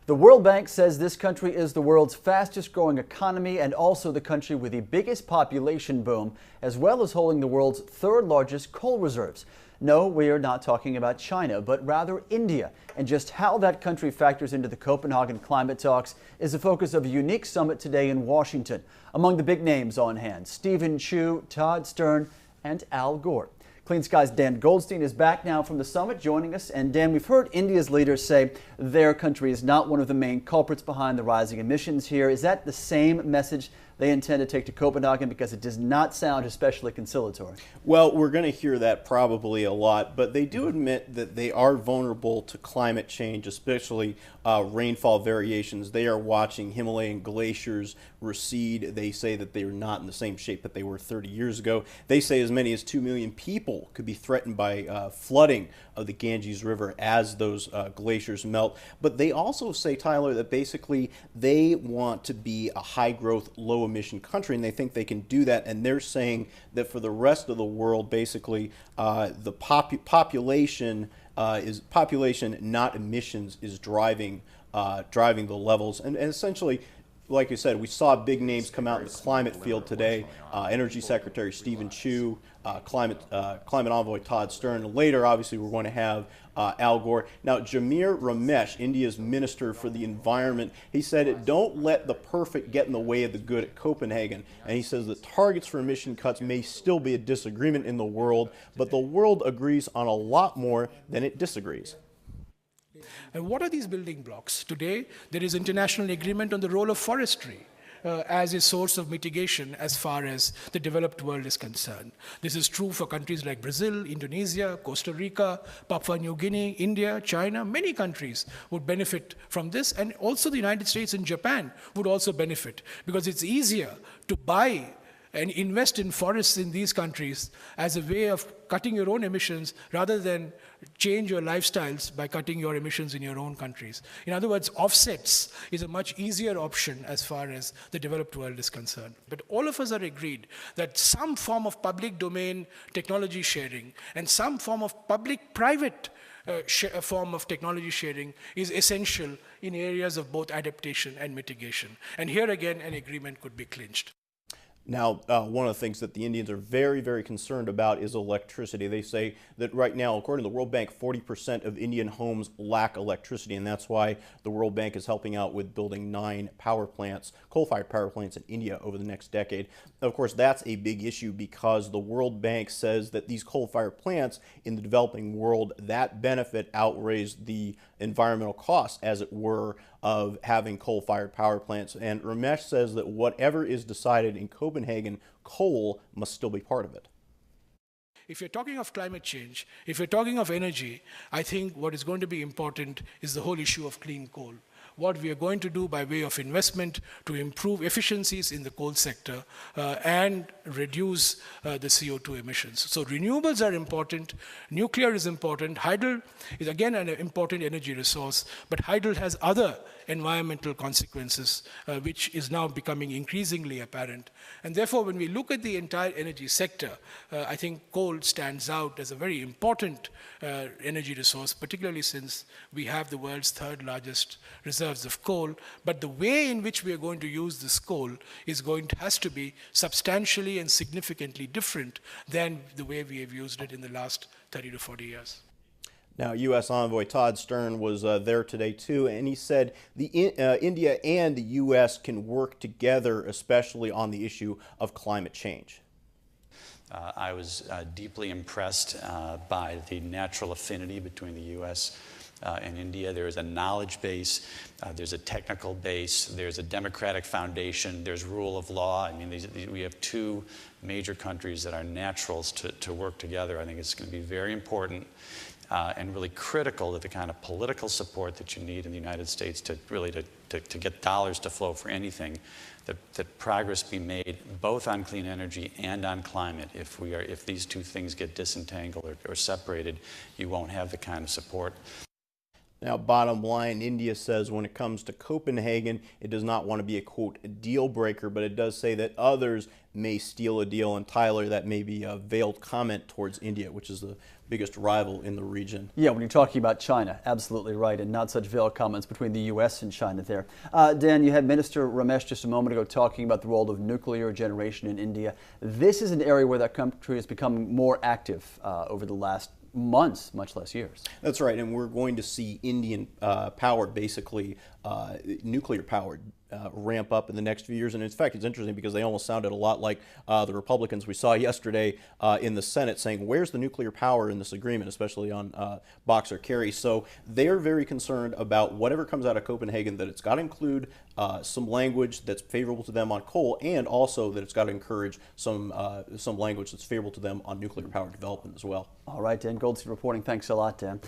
The World Bank says this country is the world's fastest growing economy and also the country with the biggest population boom, as well as holding the world's third largest coal reserves. No, we are not talking about China, but rather India. And just how that country factors into the Copenhagen climate talks is the focus of a unique summit today in Washington. Among the big names on hand, Stephen Chu, Todd Stern, and Al Gore. Clean Sky's Dan Goldstein is back now from the summit joining us. And Dan, we've heard India's leaders say their country is not one of the main culprits behind the rising emissions here. Is that the same message they intend to take to Copenhagen? Because it does not sound especially conciliatory. Well, we're going to hear that probably a lot, but they do admit that they are vulnerable to climate change, especially rainfall variations. They are watching Himalayan glaciers recede. They say that they are not in the same shape that they were 30 years ago. They say as many as 2 million people could be threatened by flooding of the Ganges River as those glaciers melt. But they also say, Tyler, that basically they want to be a high-growth, low-emission country, and they think they can do that. And they're saying that for the rest of the world, basically, the population, not emissions, is driving the levels. And essentially, like you said, we saw big names come out in the climate field today. Energy Secretary Stephen Chu, climate envoy Todd Stern. And later, obviously, we're going to have Al Gore. Now, Jamir Ramesh, India's Minister for the Environment, he said, "Don't let the perfect get in the way of the good" at Copenhagen. And he says that targets for emission cuts may still be a disagreement in the world, but the world agrees on a lot more than it disagrees. And what are these building blocks? Today, there is international agreement on the role of forestry as a source of mitigation as far as the developed world is concerned. This is true for countries like Brazil, Indonesia, Costa Rica, Papua New Guinea, India, China. Many countries would benefit from this, and also the United States and Japan would also benefit, because it's easier to buy and invest in forests in these countries as a way of cutting your own emissions rather than change your lifestyles by cutting your emissions in your own countries. In other words, offsets is a much easier option as far as the developed world is concerned. But all of us are agreed that some form of public domain technology sharing and some form of public-private form of technology sharing is essential in areas of both adaptation and mitigation. And here again, an agreement could be clinched. Now, one of the things that the Indians are very, very concerned about is electricity. They say that right now, according to the World Bank, 40% of Indian homes lack electricity, and that's why the World Bank is helping out with building 9 coal-fired power plants in India over the next decade. Of course, that's a big issue because the World Bank says that these coal-fired plants in the developing world, that benefit outweighs the environmental costs, as it were, of having coal-fired power plants. And Ramesh says that whatever is decided in Copenhagen, coal must still be part of it. If you're talking of climate change, if you're talking of energy, I think what is going to be important is the whole issue of clean coal. What we are going to do by way of investment to improve efficiencies in the coal sector and reduce the CO2 emissions. So renewables are important, nuclear is important, hydro is again an important energy resource, but hydro has other environmental consequences, which is now becoming increasingly apparent. And therefore, when we look at the entire energy sector, I think coal stands out as a very important energy resource, particularly since we have the world's third largest reserves of coal. But the way in which we are going to use this coal has to be substantially and significantly different than the way we have used it in the last 30 to 40 years. Now, U.S. envoy Todd Stern was there today, too, and he said India and the U.S. can work together, especially on the issue of climate change. I was deeply impressed by the natural affinity between the U.S. And India. There is a knowledge base, there's a technical base, there's a democratic foundation, there's rule of law. I mean, we have 2 major countries that are naturals to work together. I think it's going to be very important and really critical to the kind of political support that you need in the United States to really to get dollars to flow for anything, that progress be made both on clean energy and on climate. If these 2 things get disentangled or separated, you won't have the kind of support. Now, bottom line, India says when it comes to Copenhagen, it does not want to be a, quote, deal breaker, but it does say that others may steal a deal. And Tyler, that may be a veiled comment towards India, which is the biggest rival in the region. Yeah, when you're talking about China, absolutely right, and not such veiled comments between the U.S. and China there. Dan, you had Minister Ramesh just a moment ago talking about the role of nuclear generation in India. This is an area where that country has become more active over the last months, much less years. That's right, and we're going to see Indian powered, basically nuclear powered, ramp up in the next few years. And in fact, it's interesting because they almost sounded a lot like the Republicans we saw yesterday in the Senate saying, where's the nuclear power in this agreement, especially on Boxer carry. So they're very concerned about whatever comes out of Copenhagen, that it's got to include some language that's favorable to them on coal, and also that it's got to encourage some language that's favorable to them on nuclear power development as well. All right, Dan Goldstein reporting. Thanks a lot, Dan.